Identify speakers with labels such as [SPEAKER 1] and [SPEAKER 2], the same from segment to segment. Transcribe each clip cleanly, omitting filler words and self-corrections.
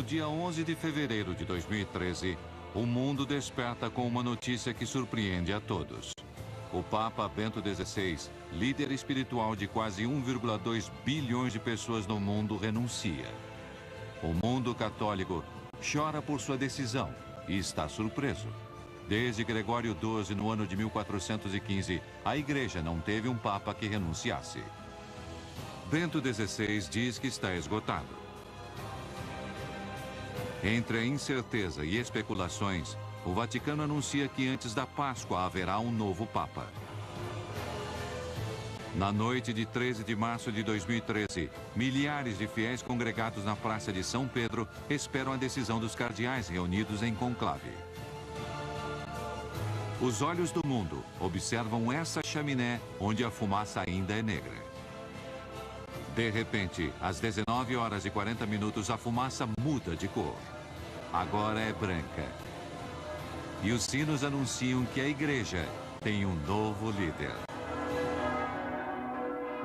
[SPEAKER 1] No dia 11 de fevereiro de 2013, o mundo desperta com uma notícia que surpreende a todos. O Papa Bento XVI, líder espiritual de quase 1,2 bilhões de pessoas no mundo, renuncia. O mundo católico chora por sua decisão e está surpreso. Desde Gregório XII, no ano de 1415, a Igreja não teve um Papa que renunciasse. Bento XVI diz que está esgotado. Entre a incerteza e especulações, o Vaticano anuncia que antes da Páscoa haverá um novo Papa. Na noite de 13 de março de 2013, milhares de fiéis congregados na Praça de São Pedro esperam a decisão dos cardeais reunidos em conclave. Os olhos do mundo observam essa chaminé onde a fumaça ainda é negra. De repente, às 19 horas e 40 minutos, a fumaça muda de cor. Agora é branca. E os sinos anunciam que a Igreja tem um novo líder.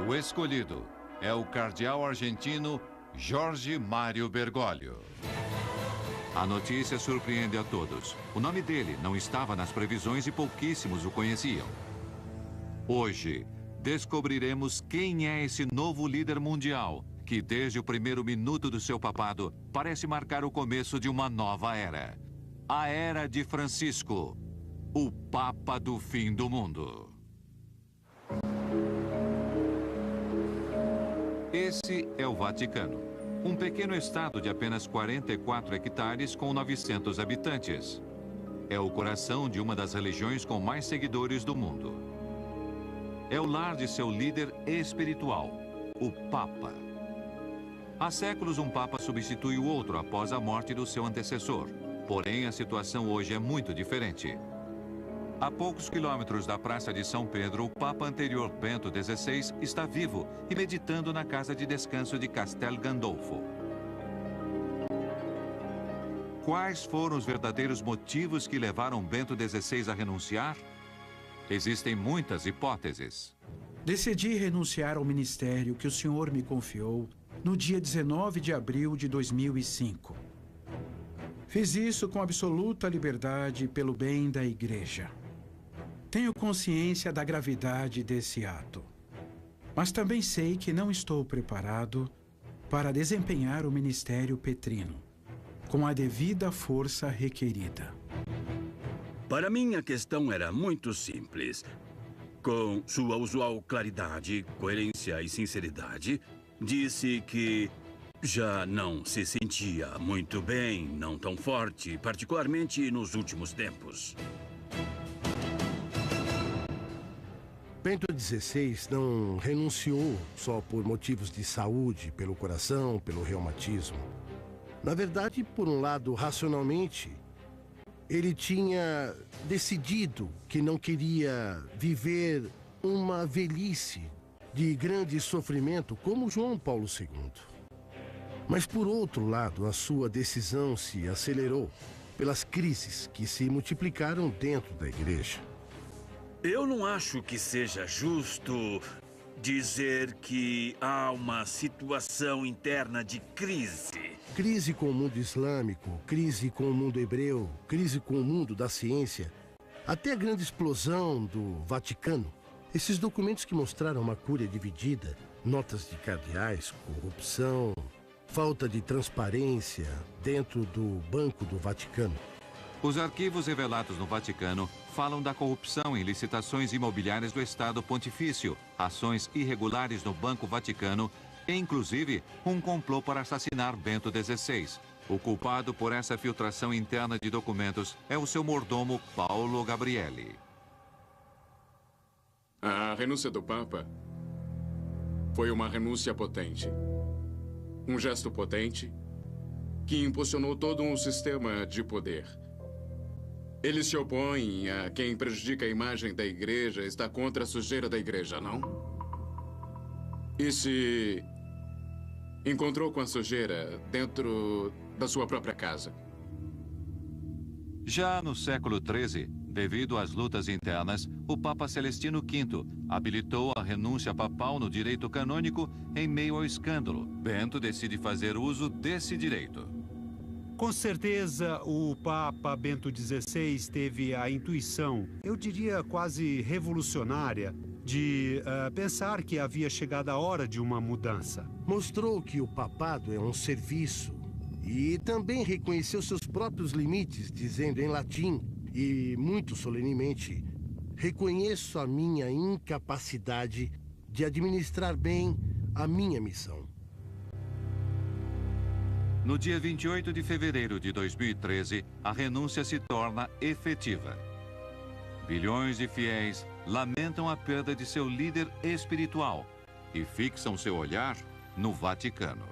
[SPEAKER 1] O escolhido é o cardeal argentino Jorge Mário Bergoglio. A notícia surpreende a todos. O nome dele não estava nas previsões e pouquíssimos o conheciam. Hoje, descobriremos quem é esse novo líder mundial, que desde o primeiro minuto do seu papado parece marcar o começo de uma nova era. A Era de Francisco, o Papa do fim do mundo. Esse é o Vaticano, um pequeno estado de apenas 44 hectares com 900 habitantes. É o coração de uma das religiões com mais seguidores do mundo. É o lar de seu líder espiritual, o Papa. Há séculos, um Papa substitui o outro após a morte do seu antecessor. Porém, a situação hoje é muito diferente. A poucos quilômetros da Praça de São Pedro, o Papa anterior, Bento XVI, está vivo e meditando na casa de descanso de Castel Gandolfo. Quais foram os verdadeiros motivos que levaram Bento XVI a renunciar? Existem muitas hipóteses.
[SPEAKER 2] Decidi renunciar ao ministério que o senhor me confiou no dia 19 de abril de 2005. Fiz isso com absoluta liberdade pelo bem da Igreja. Tenho consciência da gravidade desse ato, mas também sei que não estou preparado para desempenhar o ministério petrino com a devida força requerida.
[SPEAKER 3] Para mim, a questão era muito simples. Com sua usual claridade, coerência e sinceridade, disse que já não se sentia muito bem, não tão forte, particularmente nos últimos tempos.
[SPEAKER 4] Bento XVI não renunciou só por motivos de saúde, pelo coração, pelo reumatismo. Na verdade, por um lado, racionalmente, ele tinha decidido que não queria viver uma velhice de grande sofrimento como João Paulo II. Mas, por outro lado, a sua decisão se acelerou pelas crises que se multiplicaram dentro da Igreja.
[SPEAKER 3] Eu não acho que seja justo dizer que há uma situação interna de crise.
[SPEAKER 4] Crise com o mundo islâmico, crise com o mundo hebreu, crise com o mundo da ciência, até a grande explosão do Vaticano. Esses documentos que mostraram uma cúria dividida, notas de cardeais, corrupção, falta de transparência dentro do Banco do Vaticano.
[SPEAKER 1] Os arquivos revelados no Vaticano falam da corrupção em licitações imobiliárias do Estado Pontifício, ações irregulares no Banco Vaticano e, inclusive, um complô para assassinar Bento XVI. O culpado por essa filtração interna de documentos é o seu mordomo Paolo Gabrielli.
[SPEAKER 5] A renúncia do Papa foi uma renúncia potente. Um gesto potente que impulsionou todo um sistema de poder. Ele se opõe a quem prejudica a imagem da Igreja, está contra a sujeira da Igreja, não? E se encontrou com a sujeira dentro da sua própria casa?
[SPEAKER 1] Já no século XIII, devido às lutas internas, o Papa Celestino V habilitou a renúncia papal no direito canônico em meio ao escândalo. Bento decide fazer uso desse direito.
[SPEAKER 6] Com certeza, o Papa Bento XVI teve a intuição, eu diria quase revolucionária, de pensar que havia chegado a hora de uma mudança.
[SPEAKER 4] Mostrou que o papado é um serviço e também reconheceu seus próprios limites, dizendo em latim e muito solenemente: reconheço a minha incapacidade de administrar bem a minha missão.
[SPEAKER 1] No dia 28 de fevereiro de 2013, a renúncia se torna efetiva. Bilhões de fiéis lamentam a perda de seu líder espiritual e fixam seu olhar no Vaticano.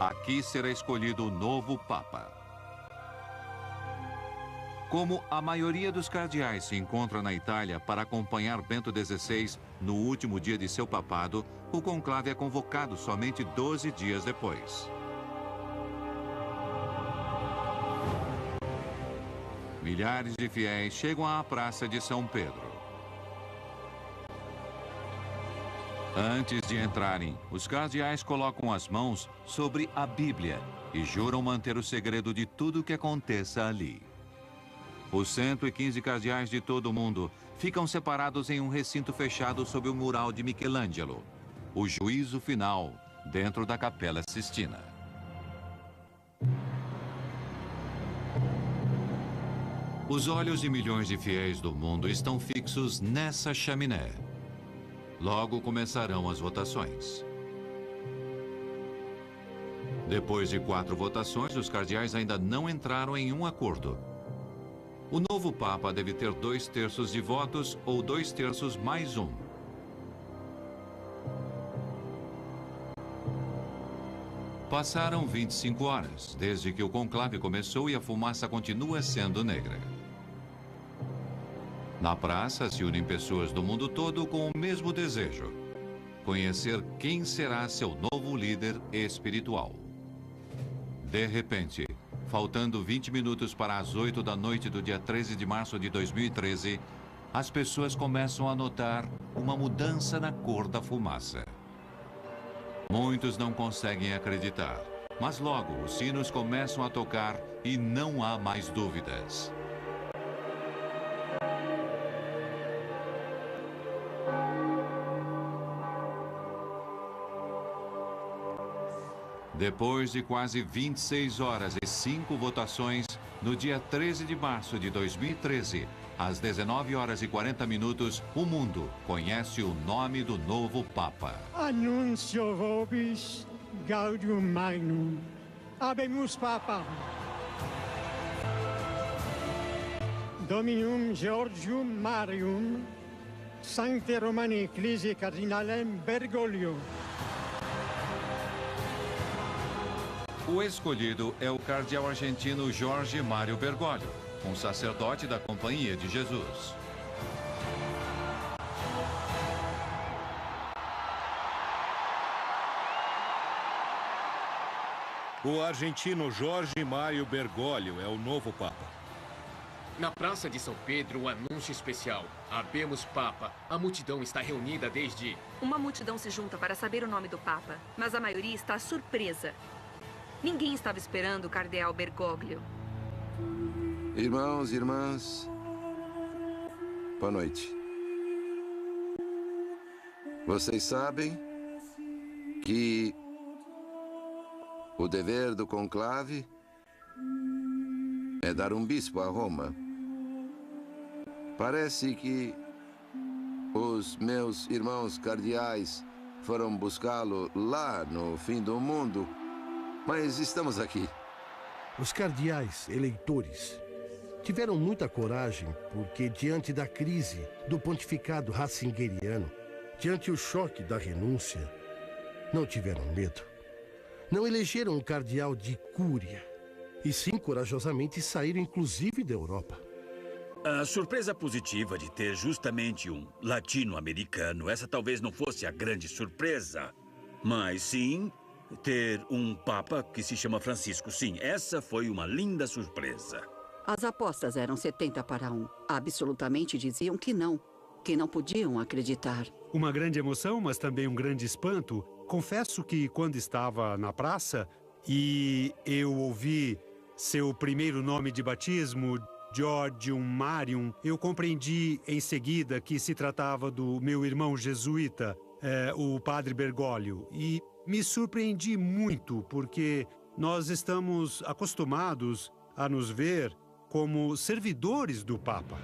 [SPEAKER 1] Aqui será escolhido o novo Papa. Como a maioria dos cardeais se encontra na Itália para acompanhar Bento XVI no último dia de seu papado, o conclave é convocado somente 12 dias depois. Milhares de fiéis chegam à Praça de São Pedro. Antes de entrarem, os cardeais colocam as mãos sobre a Bíblia e juram manter o segredo de tudo o que aconteça ali. Os 115 cardeais de todo o mundo ficam separados em um recinto fechado sob o mural de Michelangelo, o juízo final, dentro da Capela Sistina. Os olhos de milhões de fiéis do mundo estão fixos nessa chaminé. Logo começarão as votações. Depois de 4 votações, os cardeais ainda não entraram em um acordo. O novo Papa deve ter 2/3 de votos ou 2/3 mais 1. Passaram 25 horas, desde que o conclave começou e a fumaça continua sendo negra. Na praça se unem pessoas do mundo todo com o mesmo desejo: conhecer quem será seu novo líder espiritual. De repente, faltando 20 minutos para as 8 da noite do dia 13 de março de 2013, as pessoas começam a notar uma mudança na cor da fumaça. Muitos não conseguem acreditar, mas logo os sinos começam a tocar e não há mais dúvidas. Depois de quase 26 horas e 5 votações, no dia 13 de março de 2013, às 19 horas e 40 minutos, o mundo conhece o nome do novo Papa.
[SPEAKER 7] Annuncio vobis gaudium magnum. Habemus Papa. Dominum Georgium Marium, Sancte Romani Ecclesiae Cardinalem Bergoglio.
[SPEAKER 1] O escolhido é o cardeal argentino Jorge Mário Bergoglio, um sacerdote da Companhia de Jesus.
[SPEAKER 8] O argentino Jorge Mário Bergoglio é o novo Papa.
[SPEAKER 9] Na Praça de São Pedro, um anúncio especial. Habemos Papa. A multidão está reunida desde...
[SPEAKER 10] Uma multidão se junta para saber o nome do Papa, mas a maioria está surpresa. Ninguém estava esperando o cardeal Bergoglio.
[SPEAKER 11] Irmãos e irmãs, boa noite. Vocês sabem que o dever do conclave é dar um bispo a Roma. Parece que os meus irmãos cardeais foram buscá-lo lá no fim do mundo, mas estamos aqui.
[SPEAKER 4] Os cardeais eleitores tiveram muita coragem porque, diante da crise do pontificado ratzingeriano, diante o choque da renúncia, não tiveram medo. Não elegeram um cardeal de cúria, e sim corajosamente saíram inclusive da Europa.
[SPEAKER 3] A surpresa positiva de ter justamente um latino-americano, essa talvez não fosse a grande surpresa, mas sim ter um Papa que se chama Francisco. Sim, essa foi uma linda surpresa.
[SPEAKER 12] As apostas eram 70-1. Absolutamente diziam que não podiam acreditar.
[SPEAKER 6] Uma grande emoção, mas também um grande espanto. Confesso que, quando estava na praça, e eu ouvi seu primeiro nome de batismo, Georgium Marium, eu compreendi em seguida que se tratava do meu irmão jesuíta, o padre Bergoglio, e me surpreendi muito porque nós estamos acostumados a nos ver como servidores do Papa.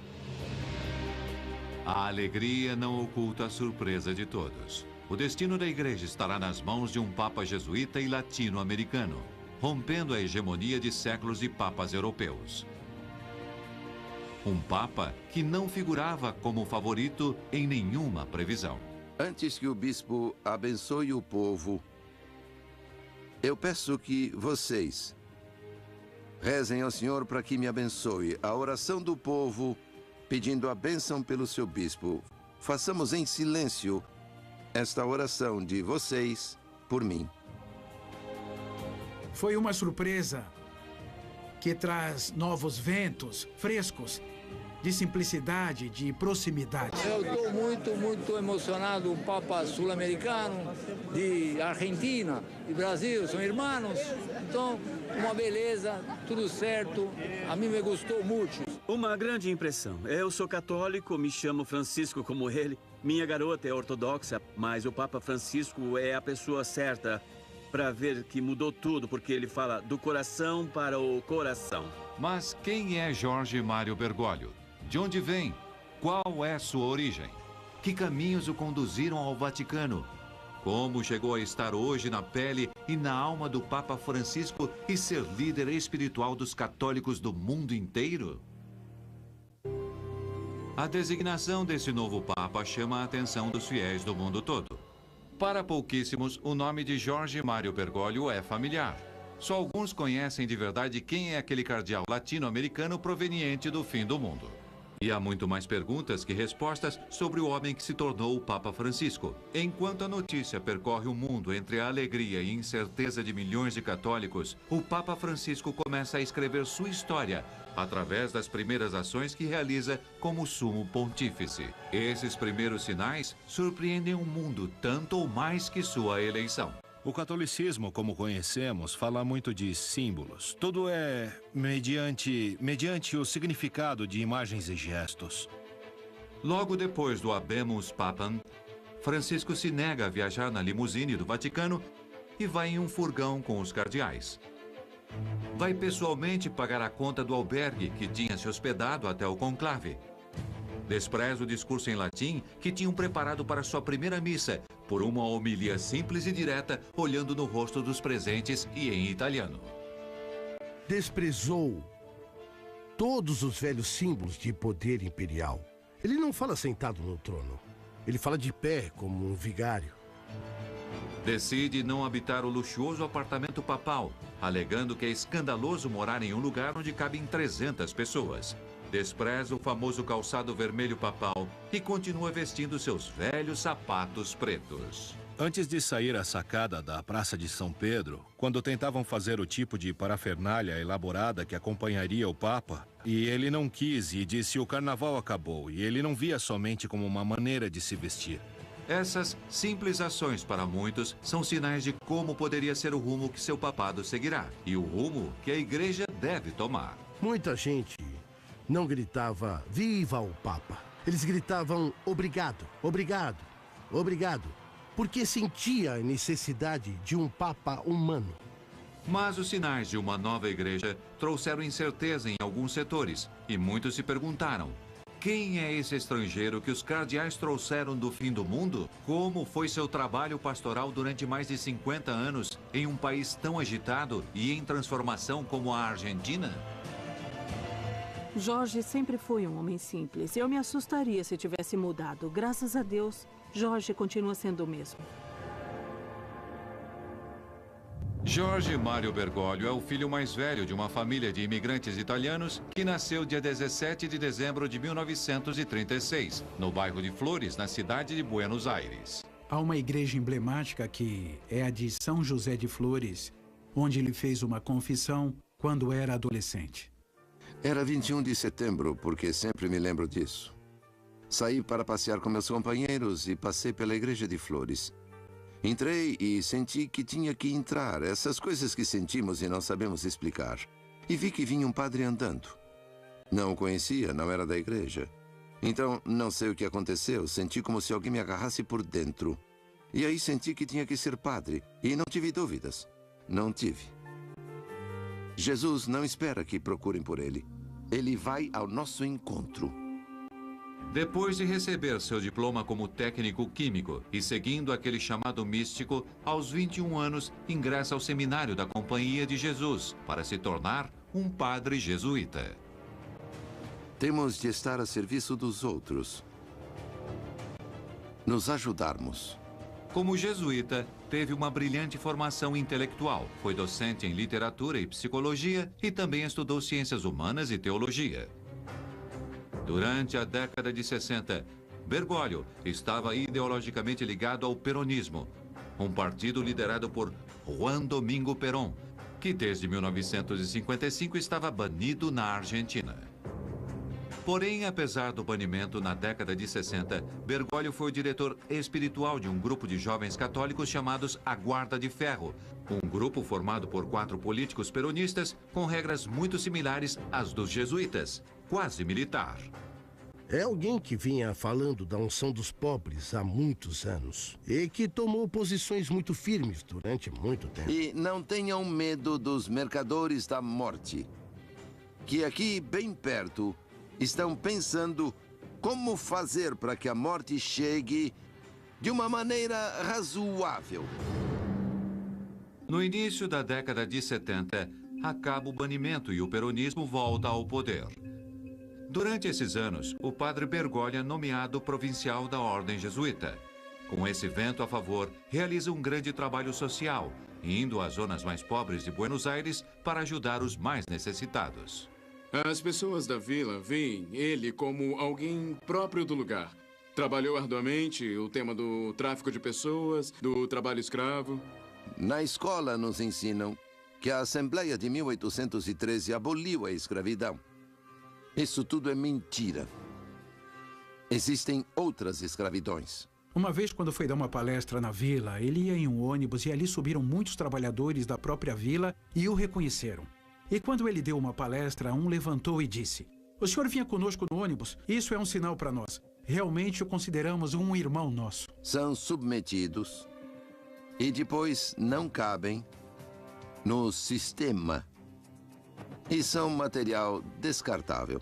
[SPEAKER 1] A alegria não oculta a surpresa de todos. O destino da igreja estará nas mãos de um Papa jesuíta e latino-americano, rompendo a hegemonia de séculos de papas europeus. Um Papa que não figurava como favorito em nenhuma previsão.
[SPEAKER 11] Antes que o bispo abençoe o povo, eu peço que vocês rezem ao Senhor para que me abençoe. A oração do povo pedindo a bênção pelo seu bispo. Façamos em silêncio esta oração de vocês por mim.
[SPEAKER 2] Foi uma surpresa que traz novos ventos frescos, de simplicidade, de proximidade.
[SPEAKER 13] Eu estou muito emocionado. O Papa sul-americano, de Argentina, de Brasil, são irmãos. Então, uma beleza, tudo certo. A mim me gostou muito.
[SPEAKER 3] Uma grande impressão. Eu sou católico, me chamo Francisco como ele. Minha garota é ortodoxa, mas o Papa Francisco é a pessoa certa para ver que mudou tudo, porque ele fala do coração para o coração.
[SPEAKER 1] Mas quem é Jorge Mário Bergoglio? De onde vem? Qual é sua origem? Que caminhos o conduziram ao Vaticano? Como chegou a estar hoje na pele e na alma do Papa Francisco e ser líder espiritual dos católicos do mundo inteiro? A designação desse novo Papa chama a atenção dos fiéis do mundo todo. Para pouquíssimos, o nome de Jorge Mário Bergoglio é familiar. Só alguns conhecem de verdade quem é aquele cardeal latino-americano proveniente do fim do mundo. E há muito mais perguntas que respostas sobre o homem que se tornou o Papa Francisco. Enquanto a notícia percorre o mundo entre a alegria e incerteza de milhões de católicos, o Papa Francisco começa a escrever sua história através das primeiras ações que realiza como sumo pontífice. Esses primeiros sinais surpreendem o mundo tanto ou mais que sua eleição.
[SPEAKER 8] O catolicismo, como conhecemos, fala muito de símbolos. Tudo é mediante o significado de imagens e gestos.
[SPEAKER 1] Logo depois do Habemus Papam, Francisco se nega a viajar na limusine do Vaticano e vai em um furgão com os cardeais. Vai pessoalmente pagar a conta do albergue que tinha se hospedado até o conclave. Despreza o discurso em latim que tinham preparado para sua primeira missa, por uma homilia simples e direta, olhando no rosto dos presentes e em italiano.
[SPEAKER 4] Desprezou todos os velhos símbolos de poder imperial. Ele não fala sentado no trono. Ele fala de pé, como um vigário.
[SPEAKER 1] Decide não habitar o luxuoso apartamento papal, alegando que é escandaloso morar em um lugar onde cabem 300 pessoas. Despreza o famoso calçado vermelho papal e continua vestindo seus velhos sapatos pretos.
[SPEAKER 8] Antes de sair à sacada da Praça de São Pedro, quando tentavam fazer o tipo de parafernália elaborada que acompanharia o Papa, e ele não quis e disse o carnaval acabou, e ele não via somente como uma maneira de se vestir.
[SPEAKER 1] Essas simples ações para muitos são sinais de como poderia ser o rumo que seu papado seguirá e o rumo que a igreja deve tomar.
[SPEAKER 4] Muita gente não gritava "Viva o Papa!". Eles gritavam "Obrigado, obrigado, obrigado", porque sentia a necessidade de um Papa humano.
[SPEAKER 1] Mas os sinais de uma nova igreja trouxeram incerteza em alguns setores e muitos se perguntaram: quem é esse estrangeiro que os cardeais trouxeram do fim do mundo? Como foi seu trabalho pastoral durante mais de 50 anos em um país tão agitado e em transformação como a Argentina?
[SPEAKER 14] Jorge sempre foi um homem simples. Eu me assustaria se tivesse mudado. Graças a Deus, Jorge continua sendo o mesmo.
[SPEAKER 1] Jorge Mário Bergoglio é o filho mais velho de uma família de imigrantes italianos que nasceu dia 17 de dezembro de 1936, no bairro de Flores, na cidade de Buenos Aires.
[SPEAKER 2] Há uma igreja emblemática que é a de São José de Flores, onde ele fez uma confissão quando era adolescente.
[SPEAKER 11] Era 21 de setembro, porque sempre me lembro disso. Saí para passear com meus companheiros e passei pela igreja de Flores. Entrei e senti que tinha que entrar. Essas coisas que sentimos e não sabemos explicar. E vi que vinha um padre andando. Não o conhecia, não era da igreja. Então, não sei o que aconteceu. Senti como se alguém me agarrasse por dentro. E aí senti que tinha que ser padre. E não tive dúvidas. Não tive. Jesus não espera que procurem por ele. Ele vai ao nosso encontro.
[SPEAKER 1] Depois de receber seu diploma como técnico químico e seguindo aquele chamado místico, aos 21 anos ingressa ao seminário da Companhia de Jesus para se tornar um padre jesuíta.
[SPEAKER 11] Temos de estar a serviço dos outros. Nos ajudarmos.
[SPEAKER 1] Como jesuíta, teve uma brilhante formação intelectual. Foi docente em literatura e psicologia e também estudou ciências humanas e teologia. Durante a década de 60, Bergoglio estava ideologicamente ligado ao peronismo, um partido liderado por Juan Domingo Perón, que desde 1955 estava banido na Argentina. Porém, apesar do banimento na década de 60, Bergoglio foi o diretor espiritual de um grupo de jovens católicos chamados A Guarda de Ferro, um grupo formado por 4 políticos peronistas com regras muito similares às dos jesuítas, quase militar.
[SPEAKER 4] É alguém que vinha falando da unção dos pobres há muitos anos e que tomou posições muito firmes durante muito tempo.
[SPEAKER 11] E não tenham medo dos mercadores da morte, que aqui bem perto estão pensando como fazer para que a morte chegue de uma maneira razoável.
[SPEAKER 1] No início da década de 70, acaba o banimento e o peronismo volta ao poder. Durante esses anos, o padre Bergoglio é nomeado provincial da Ordem Jesuíta. Com esse vento a favor, realiza um grande trabalho social, indo às zonas mais pobres de Buenos Aires para ajudar os mais necessitados.
[SPEAKER 5] As pessoas da vila veem ele como alguém próprio do lugar. Trabalhou arduamente o tema do tráfico de pessoas, do trabalho escravo.
[SPEAKER 11] Na escola nos ensinam que a Assembleia de 1813 aboliu a escravidão. Isso tudo é mentira. Existem outras escravidões.
[SPEAKER 2] Uma vez, quando foi dar uma palestra na vila, ele ia em um ônibus e ali subiram muitos trabalhadores da própria vila e o reconheceram. E quando ele deu uma palestra, um levantou e disse: "O senhor vinha conosco no ônibus? Isso é um sinal para nós. Realmente o consideramos um irmão nosso."
[SPEAKER 11] São submetidos e depois não cabem no sistema. E são material descartável.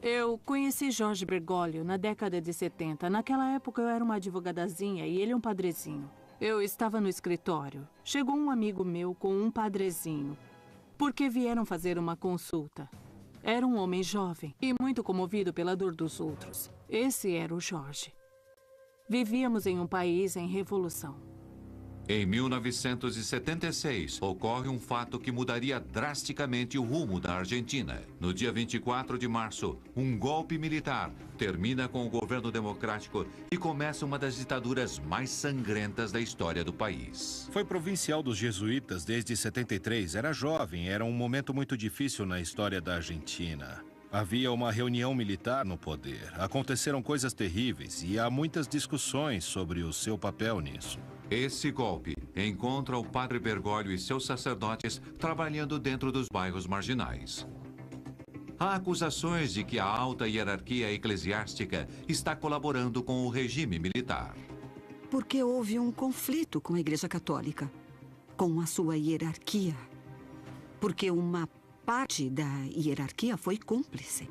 [SPEAKER 14] Eu conheci Jorge Bergoglio na década de 70. Naquela época eu era uma advogadazinha e ele um padrezinho. Eu estava no escritório. Chegou um amigo meu com um padrezinho, porque vieram fazer uma consulta. Era um homem jovem e muito comovido pela dor dos outros. Esse era o Jorge. Vivíamos em um país em revolução.
[SPEAKER 1] Em 1976, ocorre um fato que mudaria drasticamente o rumo da Argentina. No dia 24 de março, um golpe militar termina com o governo democrático e começa uma das ditaduras mais sangrentas da história do país.
[SPEAKER 8] Foi provincial dos jesuítas desde 73, era jovem, era um momento muito difícil na história da Argentina. Havia uma reunião militar no poder, aconteceram coisas terríveis e há muitas discussões sobre o seu papel nisso.
[SPEAKER 1] Esse golpe encontra o padre Bergoglio e seus sacerdotes trabalhando dentro dos bairros marginais. Há acusações de que a alta hierarquia eclesiástica está colaborando com o regime militar.
[SPEAKER 12] Porque houve um conflito com a Igreja Católica, com a sua hierarquia. Porque uma parte da hierarquia foi cúmplice.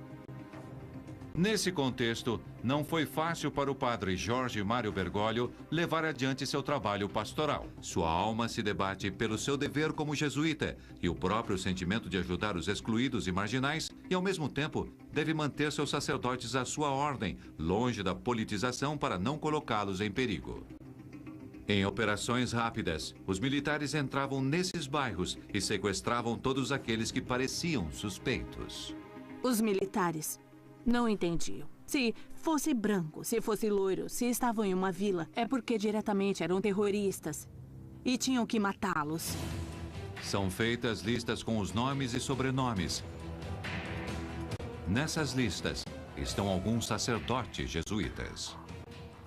[SPEAKER 1] Nesse contexto, não foi fácil para o padre Jorge Mário Bergoglio levar adiante seu trabalho pastoral. Sua alma se debate pelo seu dever como jesuíta e o próprio sentimento de ajudar os excluídos e marginais e, ao mesmo tempo, deve manter seus sacerdotes à sua ordem, longe da politização para não colocá-los em perigo. Em operações rápidas, os militares entravam nesses bairros e sequestravam todos aqueles que pareciam suspeitos.
[SPEAKER 14] Os militares não entendiam. Se fosse branco, se fosse loiro, se estavam em uma vila, é porque diretamente eram terroristas e tinham que matá-los.
[SPEAKER 1] São feitas listas com os nomes e sobrenomes. Nessas listas estão alguns sacerdotes jesuítas.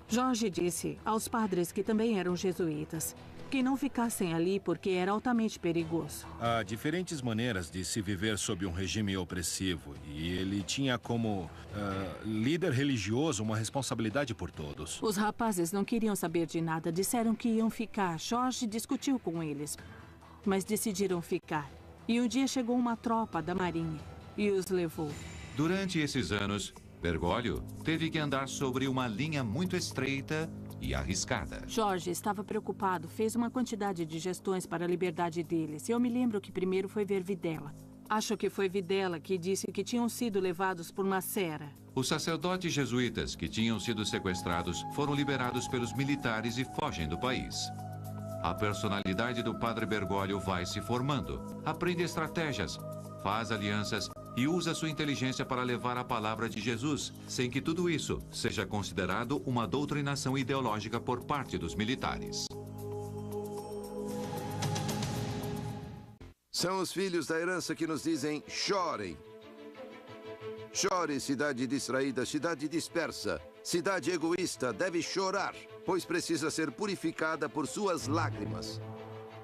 [SPEAKER 14] Jorge disse aos padres que também eram jesuítas que não ficassem ali porque era altamente perigoso.
[SPEAKER 8] Há diferentes maneiras de se viver sob um regime opressivo e ele tinha como líder religioso uma responsabilidade por todos.
[SPEAKER 14] Os rapazes não queriam saber de nada, disseram que iam ficar. Jorge discutiu com eles, mas decidiram ficar. E um dia chegou uma tropa da marinha e os levou.
[SPEAKER 1] Durante esses anos, Bergoglio teve que andar sobre uma linha muito estreita e arriscada.
[SPEAKER 14] Jorge estava preocupado, fez uma quantidade de gestões para a liberdade deles. Eu me lembro que primeiro foi ver Videla. Acho que foi Videla que disse que tinham sido levados por uma sera.
[SPEAKER 1] Os sacerdotes jesuítas que tinham sido sequestrados foram liberados pelos militares e fogem do país. A personalidade do padre Bergoglio vai se formando, aprende estratégias, faz alianças e usa sua inteligência para levar a palavra de Jesus, sem que tudo isso seja considerado uma doutrinação ideológica por parte dos militares.
[SPEAKER 11] São os filhos da herança que nos dizem: chorem. Chore, cidade distraída, cidade dispersa. Cidade egoísta deve chorar, pois precisa ser purificada por suas lágrimas.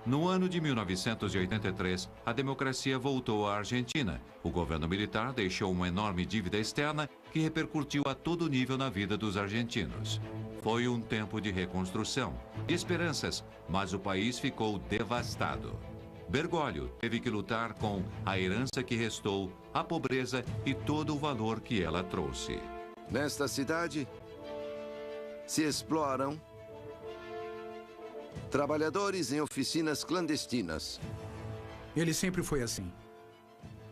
[SPEAKER 1] No ano de 1983, a democracia voltou à Argentina. O governo militar deixou uma enorme dívida externa que repercutiu a todo nível na vida dos argentinos. Foi um tempo de reconstrução, de esperanças, mas o país ficou devastado. Bergoglio teve que lutar com a herança que restou, a pobreza e todo o valor que ela trouxe.
[SPEAKER 11] Nesta cidade, se exploram trabalhadores em oficinas clandestinas.
[SPEAKER 2] Ele sempre foi assim.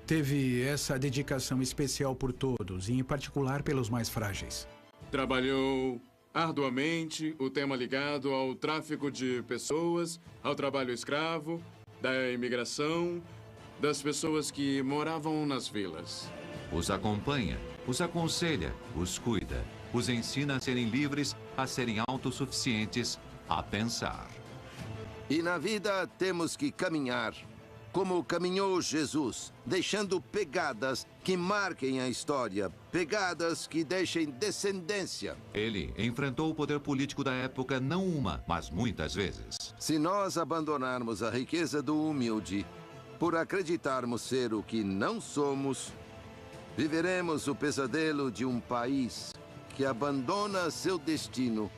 [SPEAKER 2] Teve essa dedicação especial por todos, e em particular pelos mais frágeis.
[SPEAKER 5] Trabalhou arduamente o tema ligado ao tráfico de pessoas, ao trabalho escravo, da imigração, das pessoas que moravam nas vilas.
[SPEAKER 1] Os acompanha, os aconselha, os cuida, os ensina a serem livres, a serem autossuficientes, a pensar.
[SPEAKER 11] E na vida temos que caminhar como caminhou Jesus, deixando pegadas que marquem a história, pegadas que deixem descendência.
[SPEAKER 1] Ele enfrentou o poder político da época não uma, mas muitas vezes.
[SPEAKER 11] Se nós abandonarmos a riqueza do humilde por acreditarmos ser o que não somos, viveremos o pesadelo de um país que abandona seu destino.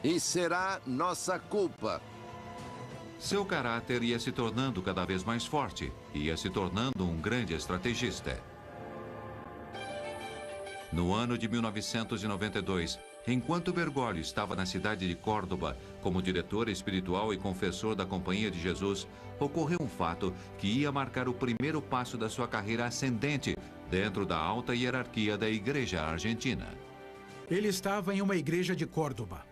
[SPEAKER 11] E será nossa culpa.
[SPEAKER 1] Seu caráter ia se tornando cada vez mais forte, ia se tornando um grande estrategista. No ano de 1992, enquanto Bergoglio estava na cidade de Córdoba como diretor espiritual e confessor da Companhia de Jesus, ocorreu um fato que ia marcar o primeiro passo da sua carreira ascendente dentro da alta hierarquia da Igreja Argentina.
[SPEAKER 2] Ele estava em uma igreja de Córdoba.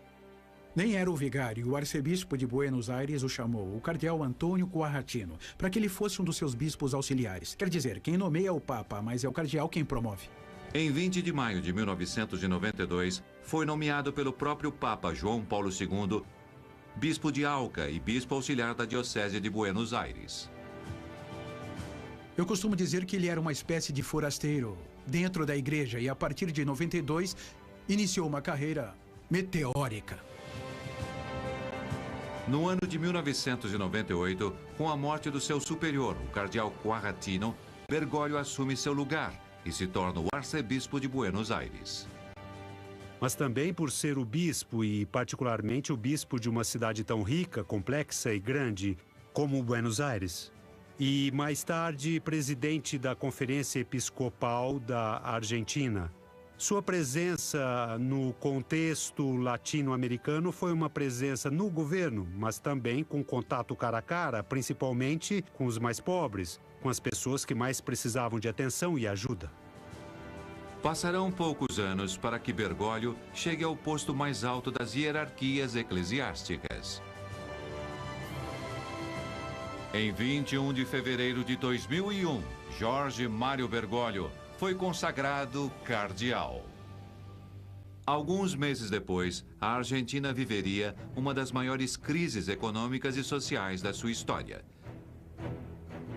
[SPEAKER 2] Nem era o vigário, o arcebispo de Buenos Aires o chamou, o cardeal Antônio Quarratino, para que ele fosse um dos seus bispos auxiliares. Quer dizer, quem nomeia é o Papa, mas é o cardeal quem promove.
[SPEAKER 1] Em 20 de maio de 1992, foi nomeado pelo próprio Papa João Paulo II, bispo de Alca e bispo auxiliar da Diocese de Buenos Aires.
[SPEAKER 2] Eu costumo dizer que ele era uma espécie de forasteiro dentro da igreja e, a partir de 92, iniciou uma carreira meteórica.
[SPEAKER 1] No ano de 1998, com a morte do seu superior, o cardeal Quarratino, Bergoglio assume seu lugar e se torna o arcebispo de Buenos Aires.
[SPEAKER 6] Mas também por ser o bispo e particularmente o bispo de uma cidade tão rica, complexa e grande como Buenos Aires. E mais tarde presidente da Conferência Episcopal da Argentina. Sua presença no contexto latino-americano foi uma presença no governo, mas também com contato cara a cara, principalmente com os mais pobres, com as pessoas que mais precisavam de atenção e ajuda.
[SPEAKER 1] Passarão poucos anos para que Bergoglio chegue ao posto mais alto das hierarquias eclesiásticas. Em 21 de fevereiro de 2001, Jorge Mário Bergoglio foi consagrado cardeal. Alguns meses depois, a Argentina viveria uma das maiores crises econômicas e sociais da sua história.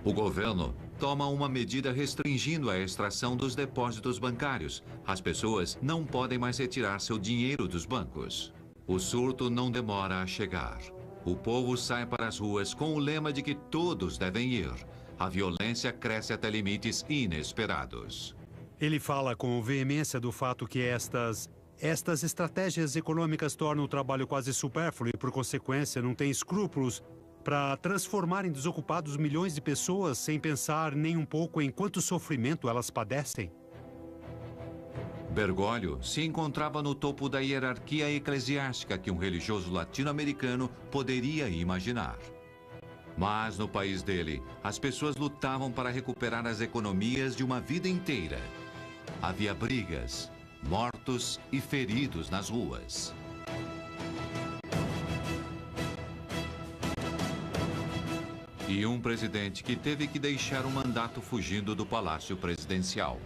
[SPEAKER 1] O governo toma uma medida restringindo a extração dos depósitos bancários. As pessoas não podem mais retirar seu dinheiro dos bancos. O surto não demora a chegar. O povo sai para as ruas com o lema de que todos devem ir. A violência cresce até limites inesperados.
[SPEAKER 6] Ele fala com veemência do fato que estas estratégias econômicas tornam o trabalho quase supérfluo e, por consequência, não tem escrúpulos para transformar em desocupados milhões de pessoas sem pensar nem um pouco em quanto sofrimento elas padecem.
[SPEAKER 1] Bergoglio se encontrava no topo da hierarquia eclesiástica que um religioso latino-americano poderia imaginar. Mas no país dele, as pessoas lutavam para recuperar as economias de uma vida inteira. Havia brigas, mortos e feridos nas ruas. E um presidente que teve que deixar o mandato fugindo do palácio presidencial.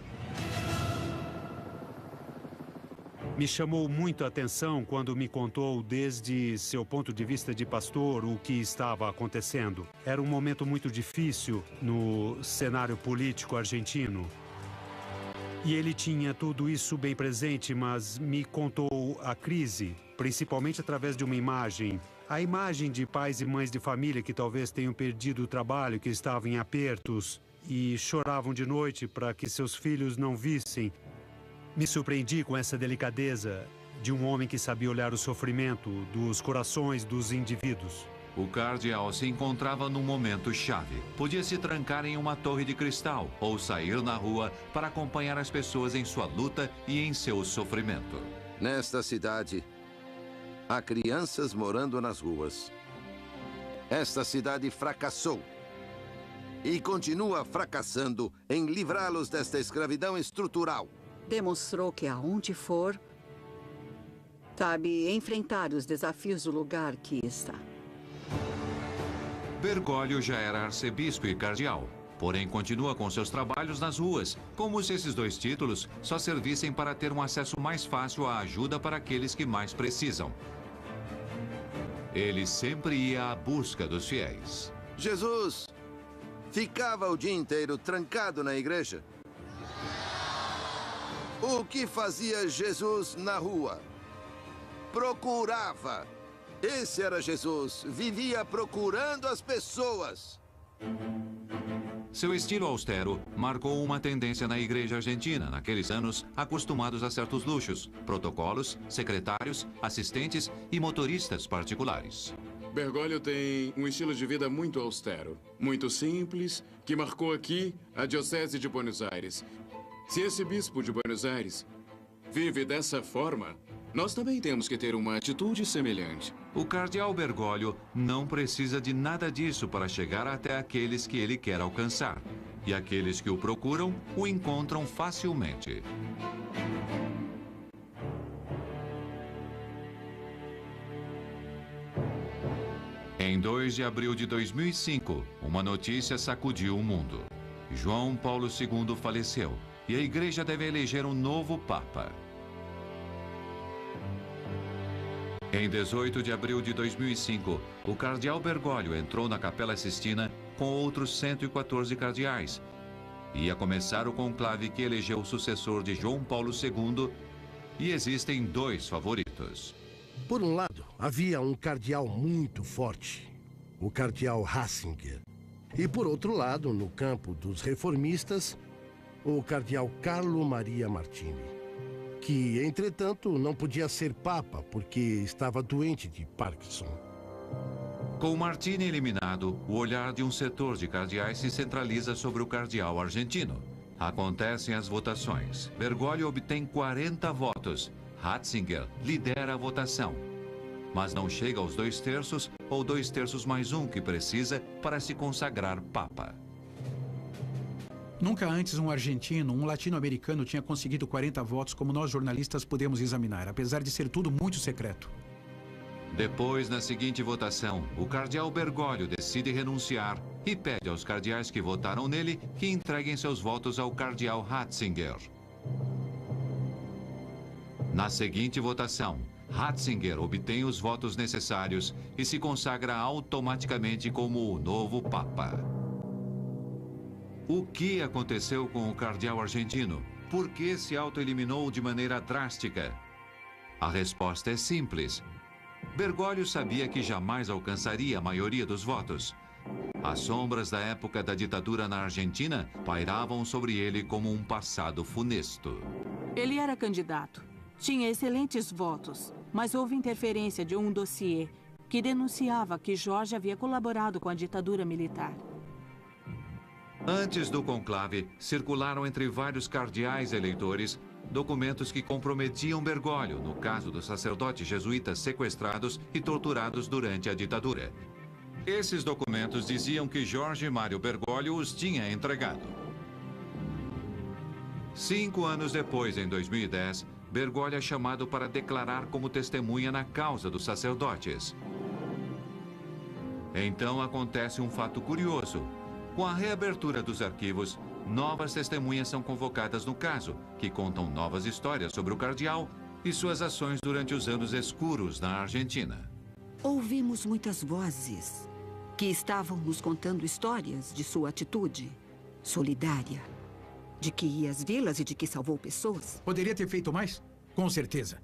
[SPEAKER 6] Me chamou muito a atenção quando me contou, desde seu ponto de vista de pastor, o que estava acontecendo. Era um momento muito difícil no cenário político argentino. E ele tinha tudo isso bem presente, mas me contou a crise, principalmente através de uma imagem. A imagem de pais e mães de família que talvez tenham perdido o trabalho, que estavam em apertos e choravam de noite para que seus filhos não vissem. Me surpreendi com essa delicadeza de um homem que sabia olhar o sofrimento dos corações dos indivíduos.
[SPEAKER 1] O cardeal se encontrava num momento chave. Podia se trancar em uma torre de cristal ou sair na rua para acompanhar as pessoas em sua luta e em seu sofrimento.
[SPEAKER 11] Nesta cidade, há crianças morando nas ruas. Esta cidade fracassou e continua fracassando em livrá-los desta escravidão estrutural.
[SPEAKER 12] Demonstrou que aonde for, sabe enfrentar os desafios do lugar que está.
[SPEAKER 1] Bergoglio já era arcebispo e cardeal, porém continua com seus trabalhos nas ruas, como se esses dois títulos só servissem para ter um acesso mais fácil à ajuda para aqueles que mais precisam. Ele sempre ia à busca dos fiéis.
[SPEAKER 11] Jesus ficava o dia inteiro trancado na igreja. O que fazia Jesus na rua? Procurava. Esse era Jesus. Vivia procurando as pessoas.
[SPEAKER 1] Seu estilo austero marcou uma tendência na igreja argentina, naqueles anos acostumados a certos luxos, protocolos, secretários, assistentes e motoristas particulares.
[SPEAKER 5] Bergoglio tem um estilo de vida muito austero, muito simples, que marcou aqui a Diocese de Buenos Aires. Se esse bispo de Buenos Aires vive dessa forma, nós também temos que ter uma atitude semelhante.
[SPEAKER 1] O cardeal Bergoglio não precisa de nada disso para chegar até aqueles que ele quer alcançar. E aqueles que o procuram, o encontram facilmente. Em 2 de abril de 2005, uma notícia sacudiu o mundo. João Paulo II faleceu. E a igreja deve eleger um novo papa. Em 18 de abril de 2005, o cardeal Bergoglio entrou na Capela Sistina com outros 114 cardeais. Ia começar o conclave que elegeu o sucessor de João Paulo II, e existem dois favoritos.
[SPEAKER 4] Por um lado, havia um cardeal muito forte, o cardeal Ratzinger. E por outro lado, no campo dos reformistas, o cardeal Carlo Maria Martini, que, entretanto, não podia ser papa porque estava doente de Parkinson.
[SPEAKER 1] Com Martini eliminado, o olhar de um setor de cardeais se centraliza sobre o cardeal argentino. Acontecem as votações. Bergoglio obtém 40 votos. Ratzinger lidera a votação. Mas não chega aos 2/3 ou 2/3 mais um que precisa para se consagrar papa.
[SPEAKER 2] Nunca antes um argentino, um latino-americano tinha conseguido 40 votos como nós jornalistas podemos examinar, apesar de ser tudo muito secreto.
[SPEAKER 1] Depois, na seguinte votação, o cardeal Bergoglio decide renunciar e pede aos cardeais que votaram nele que entreguem seus votos ao cardeal Ratzinger. Na seguinte votação, Ratzinger obtém os votos necessários e se consagra automaticamente como o novo papa. O que aconteceu com o cardeal argentino? Por que se autoeliminou de maneira drástica? A resposta é simples. Bergoglio sabia que jamais alcançaria a maioria dos votos. As sombras da época da ditadura na Argentina pairavam sobre ele como um passado funesto.
[SPEAKER 14] Ele era candidato. Tinha excelentes votos, mas houve interferência de um dossiê que denunciava que Jorge havia colaborado com a ditadura militar.
[SPEAKER 1] Antes do conclave, circularam entre vários cardeais eleitores documentos que comprometiam Bergoglio no caso dos sacerdotes jesuítas sequestrados e torturados durante a ditadura. Esses documentos diziam que Jorge Mário Bergoglio os tinha entregado. 5 anos depois, em 2010, Bergoglio é chamado para declarar como testemunha na causa dos sacerdotes. Então acontece um fato curioso. Com a reabertura dos arquivos, novas testemunhas são convocadas no caso, que contam novas histórias sobre o cardeal e suas ações durante os anos escuros na Argentina.
[SPEAKER 12] Ouvimos muitas vozes que estavam nos contando histórias de sua atitude solidária, de que ia às vilas e de que salvou pessoas.
[SPEAKER 2] Poderia ter feito mais? Com certeza.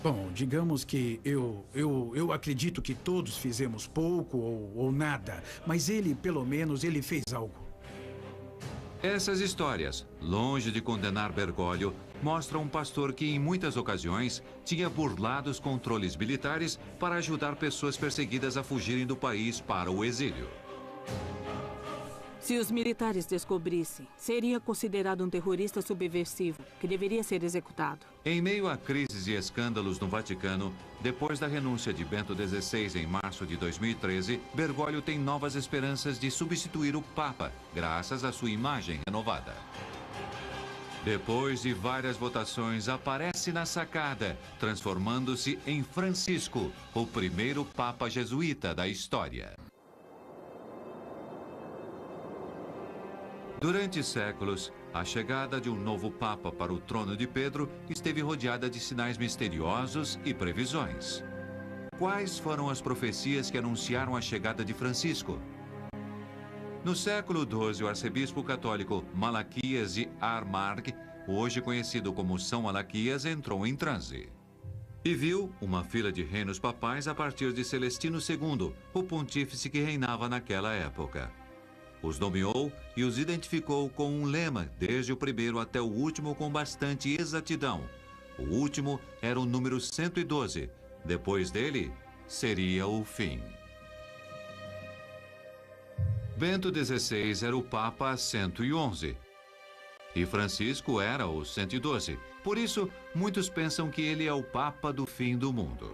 [SPEAKER 2] Bom, digamos que eu acredito que todos fizemos pouco ou nada, mas ele, pelo menos, ele fez algo.
[SPEAKER 1] Essas histórias, longe de condenar Bergoglio, mostram um pastor que, em muitas ocasiões, tinha burlado os controles militares para ajudar pessoas perseguidas a fugirem do país para o exílio.
[SPEAKER 14] Se os militares descobrissem, seria considerado um terrorista subversivo, que deveria ser executado.
[SPEAKER 1] Em meio a crises e escândalos no Vaticano, depois da renúncia de Bento XVI em março de 2013, Bergoglio tem novas esperanças de substituir o Papa, graças à sua imagem renovada. Depois de várias votações, aparece na sacada, transformando-se em Francisco, o primeiro Papa jesuíta da história. Durante séculos, a chegada de um novo Papa para o trono de Pedro esteve rodeada de sinais misteriosos e previsões. Quais foram as profecias que anunciaram a chegada de Francisco? No século XII, o arcebispo católico Malaquias de Armagh, hoje conhecido como São Malaquias, entrou em transe. E viu uma fila de reinos papais a partir de Celestino II, o pontífice que reinava naquela época. Os nomeou e os identificou com um lema, desde o primeiro até o último, com bastante exatidão. O último era o número 112. Depois dele, seria o fim. Bento XVI era o Papa 111. E Francisco era o 112. Por isso, muitos pensam que ele é o Papa do fim do mundo.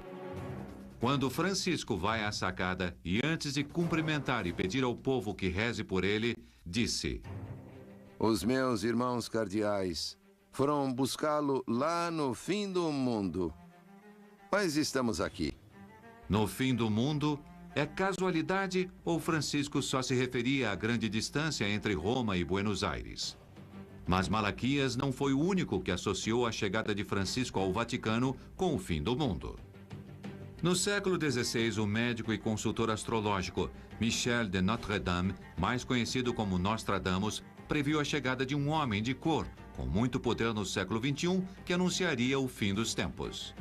[SPEAKER 1] Quando Francisco vai à sacada e, antes de cumprimentar e pedir ao povo que reze por ele, disse:
[SPEAKER 11] Os meus irmãos cardeais foram buscá-lo lá no fim do mundo. Mas estamos aqui.
[SPEAKER 1] No fim do mundo, é casualidade ou Francisco só se referia à grande distância entre Roma e Buenos Aires? Mas Malaquias não foi o único que associou a chegada de Francisco ao Vaticano com o fim do mundo. No século XVI, o médico e consultor astrológico Michel de Notre-Dame, mais conhecido como Nostradamus, previu a chegada de um homem de cor, com muito poder no século XXI, que anunciaria o fim dos tempos.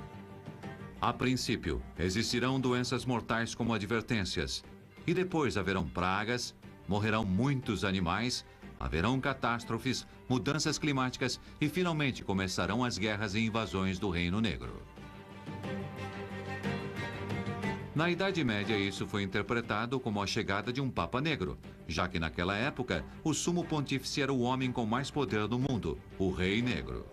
[SPEAKER 1] A princípio, existirão doenças mortais como advertências, e depois haverão pragas, morrerão muitos animais, haverão catástrofes, mudanças climáticas e finalmente começarão as guerras e invasões do Reino Negro. Na Idade Média, isso foi interpretado como a chegada de um Papa Negro, já que naquela época, o sumo pontífice era o homem com mais poder do mundo, o Rei Negro.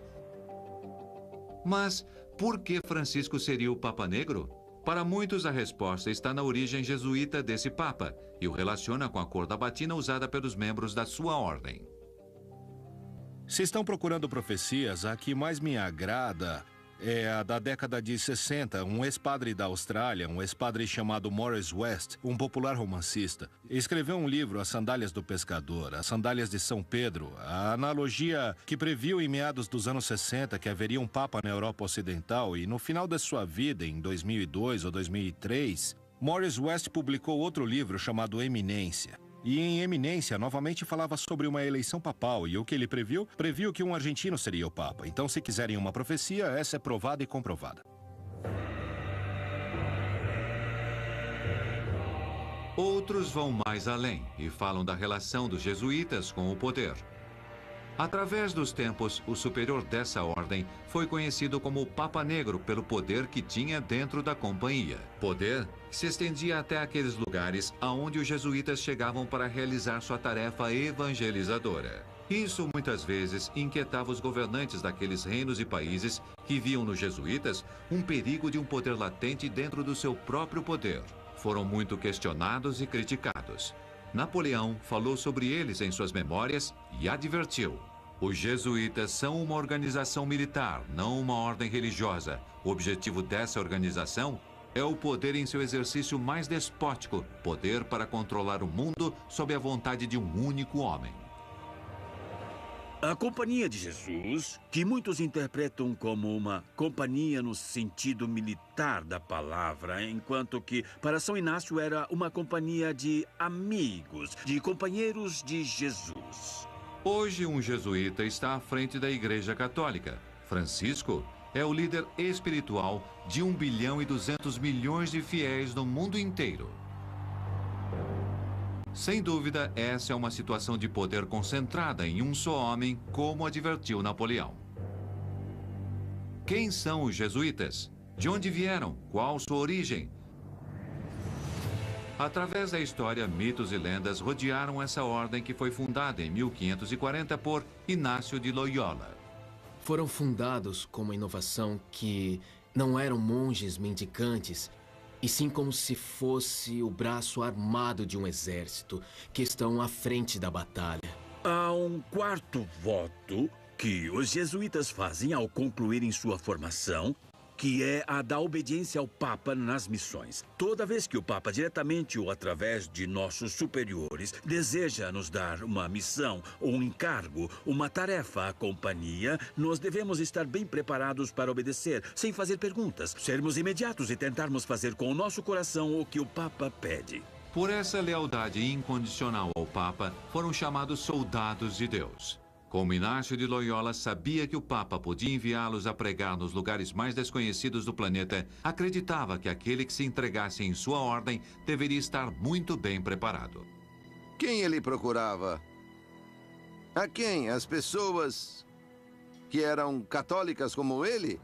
[SPEAKER 1] Mas por que Francisco seria o Papa Negro? Para muitos, a resposta está na origem jesuíta desse Papa e o relaciona com a cor da batina usada pelos membros da sua ordem.
[SPEAKER 8] Se estão procurando profecias, a que mais me agrada é a da década de 60, um ex-padre da Austrália, um ex-padre chamado Morris West, um popular romancista, escreveu um livro, As Sandálias do Pescador, As Sandálias de São Pedro, a analogia que previu em meados dos anos 60 que haveria um Papa na Europa Ocidental e no final da sua vida, em 2002 ou 2003, Morris West publicou outro livro chamado Eminência. E em eminência, novamente falava sobre uma eleição papal. E o que ele previu? Previu que um argentino seria o Papa. Então, se quiserem uma profecia, essa é provada e comprovada.
[SPEAKER 1] Outros vão mais além e falam da relação dos jesuítas com o poder. Através dos tempos, o superior dessa ordem foi conhecido como Papa Negro pelo poder que tinha dentro da companhia. Poder que se estendia até aqueles lugares aonde os jesuítas chegavam para realizar sua tarefa evangelizadora. Isso muitas vezes inquietava os governantes daqueles reinos e países que viam nos jesuítas um perigo de um poder latente dentro do seu próprio poder. Foram muito questionados e criticados. Napoleão falou sobre eles em suas memórias e advertiu: os jesuítas são uma organização militar, não uma ordem religiosa. O objetivo dessa organização é o poder em seu exercício mais despótico, poder para controlar o mundo sob a vontade de um único homem.
[SPEAKER 3] A Companhia de Jesus, que muitos interpretam como uma companhia no sentido militar da palavra, enquanto que para São Inácio era uma companhia de amigos, de companheiros de Jesus.
[SPEAKER 1] Hoje, um jesuíta está à frente da Igreja Católica. Francisco é o líder espiritual de 1 bilhão e 200 milhões de fiéis no mundo inteiro. Sem dúvida, essa é uma situação de poder concentrada em um só homem, como advertiu Napoleão. Quem são os jesuítas? De onde vieram? Qual sua origem? Através da história, mitos e lendas rodearam essa ordem que foi fundada em 1540 por Inácio de Loyola.
[SPEAKER 15] Foram fundados com uma inovação que não eram monges mendicantes, e sim como se fosse o braço armado de um exército que estão à frente da batalha.
[SPEAKER 3] Há um quarto voto que os jesuítas fazem ao concluírem sua formação, que é a da obediência ao Papa nas missões. Toda vez que o Papa, diretamente ou através de nossos superiores, deseja nos dar uma missão, ou um encargo, uma tarefa à companhia, nós devemos estar bem preparados para obedecer, sem fazer perguntas, sermos imediatos e tentarmos fazer com o nosso coração o que o Papa pede.
[SPEAKER 1] Por essa lealdade incondicional ao Papa, foram chamados soldados de Deus. Como Inácio de Loyola sabia que o Papa podia enviá-los a pregar nos lugares mais desconhecidos do planeta, acreditava que aquele que se entregasse em sua ordem deveria estar muito bem preparado.
[SPEAKER 11] Quem ele procurava? A quem? As pessoas que eram católicas como ele?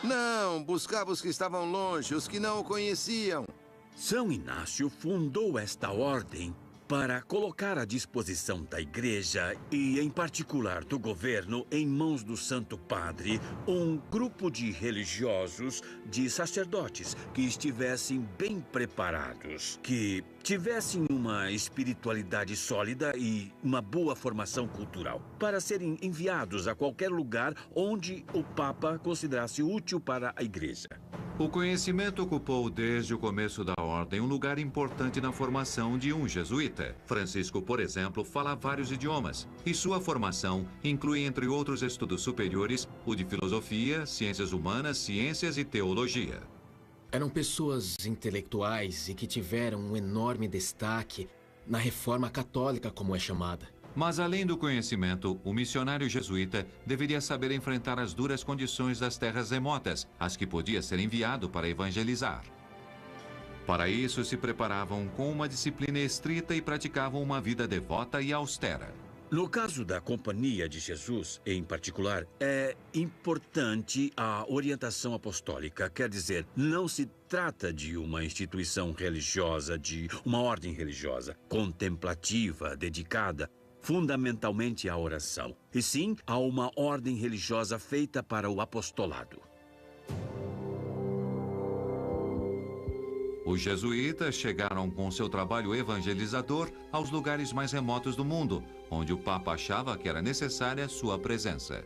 [SPEAKER 11] Não, buscava os que estavam longe, os que não o conheciam.
[SPEAKER 3] São Inácio fundou esta ordem para colocar à disposição da Igreja e, em particular, do governo, em mãos do Santo Padre, um grupo de religiosos, de sacerdotes, que estivessem bem preparados, que tivessem uma espiritualidade sólida e uma boa formação cultural, para serem enviados a qualquer lugar onde o Papa considerasse útil para a Igreja.
[SPEAKER 1] O conhecimento ocupou desde o começo da ordem um lugar importante na formação de um jesuíta. Francisco, por exemplo, fala vários idiomas e sua formação inclui, entre outros estudos superiores, o de filosofia, ciências humanas, ciências e teologia.
[SPEAKER 15] Eram pessoas intelectuais e que tiveram um enorme destaque na Reforma Católica, como é chamada.
[SPEAKER 1] Mas, além do conhecimento, o missionário jesuíta deveria saber enfrentar as duras condições das terras remotas, as que podia ser enviado para evangelizar. Para isso, se preparavam com uma disciplina estrita e praticavam uma vida devota e austera.
[SPEAKER 3] No caso da Companhia de Jesus, em particular, é importante a orientação apostólica. Quer dizer, não se trata de uma instituição religiosa, de uma ordem religiosa, contemplativa, dedicada fundamentalmente à oração, e sim a uma ordem religiosa feita para o apostolado.
[SPEAKER 1] Os jesuítas chegaram com seu trabalho evangelizador aos lugares mais remotos do mundo, onde o Papa achava que era necessária sua presença.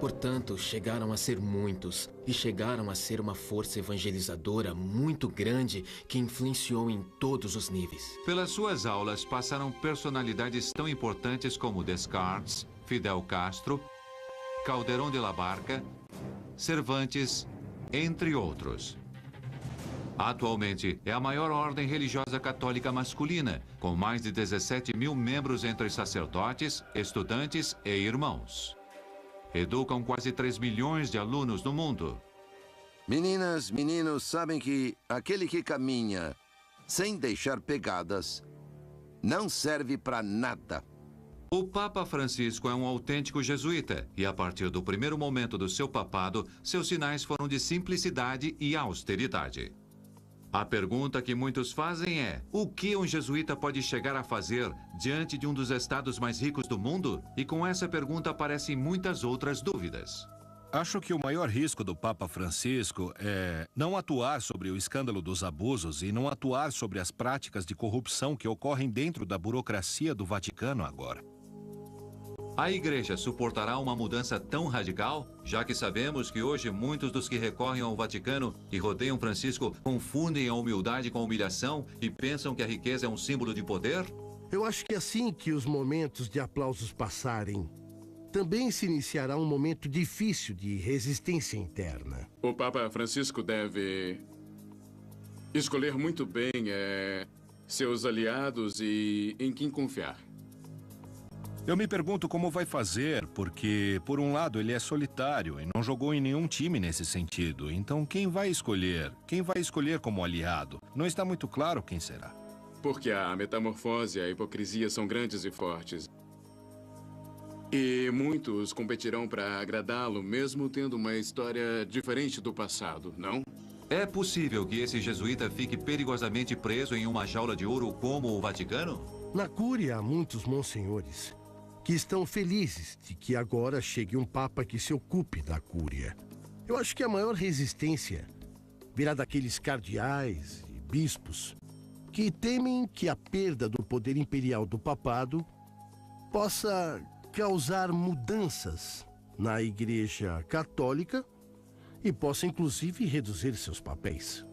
[SPEAKER 15] Portanto, chegaram a ser muitos e chegaram a ser uma força evangelizadora muito grande que influenciou em todos os níveis.
[SPEAKER 1] Pelas suas aulas passaram personalidades tão importantes como Descartes, Fidel Castro, Calderón de la Barca, Cervantes, entre outros. Atualmente, é a maior ordem religiosa católica masculina, com mais de 17 mil membros entre sacerdotes, estudantes e irmãos. Educam quase 3 milhões de alunos no mundo.
[SPEAKER 11] Meninas, meninos, sabem que aquele que caminha sem deixar pegadas não serve para nada.
[SPEAKER 1] O Papa Francisco é um autêntico jesuíta e, a partir do primeiro momento do seu papado, seus sinais foram de simplicidade e austeridade. A pergunta que muitos fazem é: o que um jesuíta pode chegar a fazer diante de um dos estados mais ricos do mundo? E com essa pergunta aparecem muitas outras dúvidas.
[SPEAKER 8] Acho que o maior risco do Papa Francisco é não atuar sobre o escândalo dos abusos e não atuar sobre as práticas de corrupção que ocorrem dentro da burocracia do Vaticano agora.
[SPEAKER 1] A Igreja suportará uma mudança tão radical, já que sabemos que hoje muitos dos que recorrem ao Vaticano e rodeiam Francisco confundem a humildade com a humilhação e pensam que a riqueza é um símbolo de poder?
[SPEAKER 4] Eu acho que assim que os momentos de aplausos passarem, também se iniciará um momento difícil de resistência interna.
[SPEAKER 5] O Papa Francisco deve escolher muito bem seus aliados e em quem confiar.
[SPEAKER 8] Eu me pergunto como vai fazer, porque, por um lado, ele é solitário e não jogou em nenhum time nesse sentido. Então, quem vai escolher? Quem vai escolher como aliado? Não está muito claro quem será.
[SPEAKER 5] Porque a metamorfose e a hipocrisia são grandes e fortes. E muitos competirão para agradá-lo, mesmo tendo uma história diferente do passado, não?
[SPEAKER 1] É possível que esse jesuíta fique perigosamente preso em uma jaula de ouro como o Vaticano?
[SPEAKER 4] Na Cúria há muitos monsenhores que estão felizes de que agora chegue um Papa que se ocupe da Cúria. Eu acho que a maior resistência virá daqueles cardeais e bispos que temem que a perda do poder imperial do papado possa causar mudanças na Igreja Católica e possa inclusive reduzir seus papéis.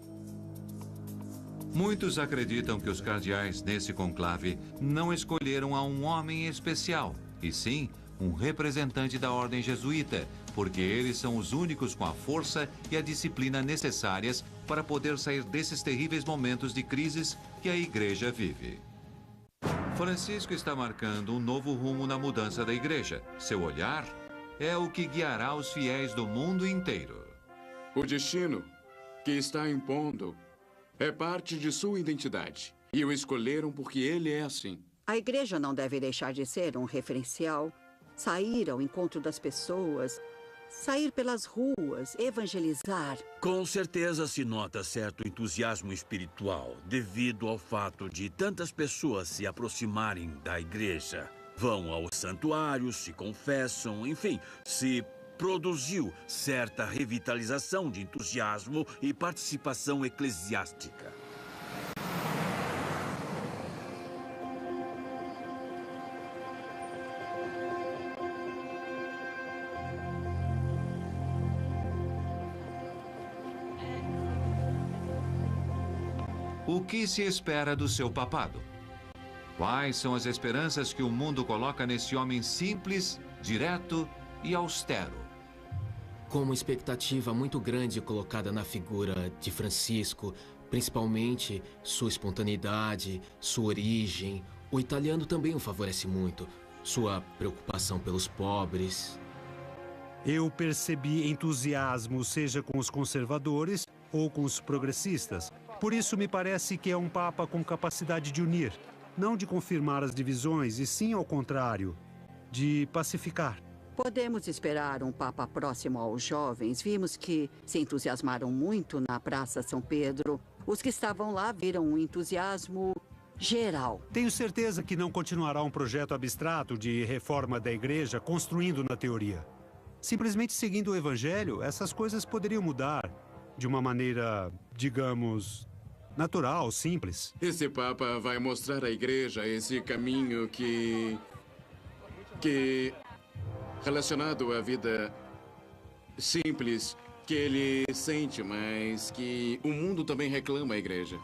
[SPEAKER 1] Muitos acreditam que os cardeais nesse conclave não escolheram a um homem especial, e sim um representante da ordem jesuíta, porque eles são os únicos com a força e a disciplina necessárias para poder sair desses terríveis momentos de crises que a Igreja vive. Francisco está marcando um novo rumo na mudança da Igreja. Seu olhar é o que guiará os fiéis do mundo inteiro.
[SPEAKER 5] O destino que está impondo é parte de sua identidade. E o escolheram porque ele é assim.
[SPEAKER 12] A igreja não deve deixar de ser um referencial, sair ao encontro das pessoas, sair pelas ruas, evangelizar.
[SPEAKER 3] Com certeza se nota certo entusiasmo espiritual devido ao fato de tantas pessoas se aproximarem da igreja. Vão aos santuários, se confessam, enfim, se produziu certa revitalização de entusiasmo e participação eclesiástica.
[SPEAKER 1] O que se espera do seu papado? Quais são as esperanças que o mundo coloca nesse homem simples, direto e austero?
[SPEAKER 15] Com uma expectativa muito grande colocada na figura de Francisco, principalmente sua espontaneidade, sua origem. O italiano também o favorece muito, sua preocupação pelos pobres.
[SPEAKER 6] Eu percebi entusiasmo, seja com os conservadores ou com os progressistas. Por isso me parece que é um Papa com capacidade de unir, não de confirmar as divisões, e sim ao contrário, de pacificar.
[SPEAKER 12] Podemos esperar um Papa próximo aos jovens. Vimos que se entusiasmaram muito na Praça São Pedro. Os que estavam lá viram um entusiasmo geral.
[SPEAKER 6] Tenho certeza que não continuará um projeto abstrato de reforma da igreja construindo na teoria. Simplesmente seguindo o evangelho, essas coisas poderiam mudar de uma maneira, digamos, natural, simples.
[SPEAKER 5] Esse Papa vai mostrar à igreja esse caminho que relacionado à vida simples que ele sente, mas que o mundo também reclama a igreja.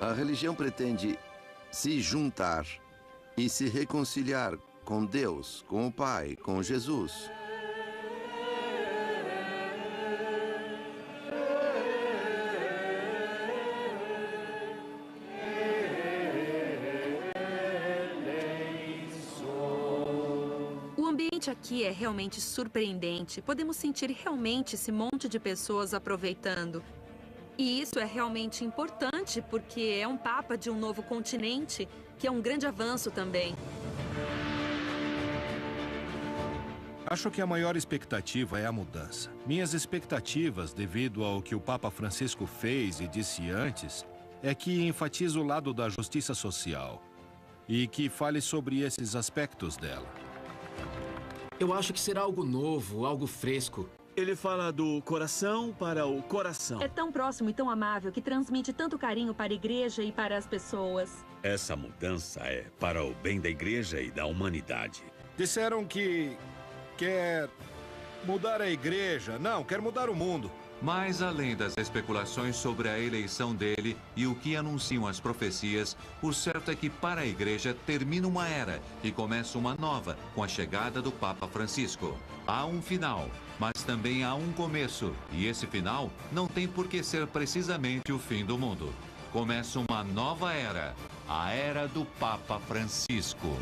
[SPEAKER 11] A religião pretende se juntar e se reconciliar com Deus, com o Pai, com Jesus.
[SPEAKER 10] O ambiente aqui é realmente surpreendente. Podemos sentir realmente esse monte de pessoas aproveitando. E isso é realmente importante, porque é um papa de um novo continente, que é um grande avanço também.
[SPEAKER 8] Acho que a maior expectativa é a mudança. Minhas expectativas, devido ao que o Papa Francisco fez e disse antes, é que enfatize o lado da justiça social e que fale sobre esses aspectos dela.
[SPEAKER 15] Eu acho que será algo novo, algo fresco.
[SPEAKER 3] Ele fala do coração para o coração.
[SPEAKER 10] É tão próximo e tão amável que transmite tanto carinho para a igreja e para as pessoas.
[SPEAKER 16] Essa mudança é para o bem da igreja e da humanidade.
[SPEAKER 8] Disseram que quer mudar a igreja. Não, quer mudar o mundo.
[SPEAKER 1] Mas além das especulações sobre a eleição dele e o que anunciam as profecias, o certo é que para a igreja termina uma era e começa uma nova com a chegada do Papa Francisco. Há um final, mas também há um começo, e esse final não tem por que ser precisamente o fim do mundo. Começa uma nova era, a era do Papa Francisco.